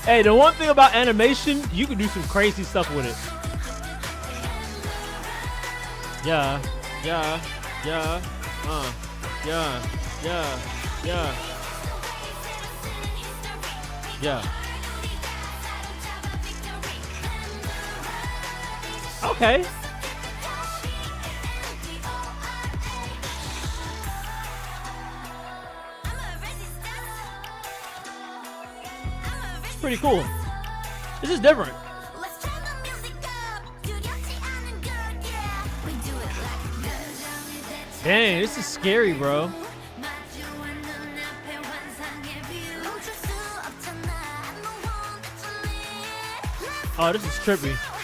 Hey, the one thing about animation, you can do some crazy stuff with it. Yeah, yeah, yeah, yeah, yeah, yeah, yeah. Okay. It's pretty cool. This is different. Dang, this is scary, bro. Oh, this is trippy.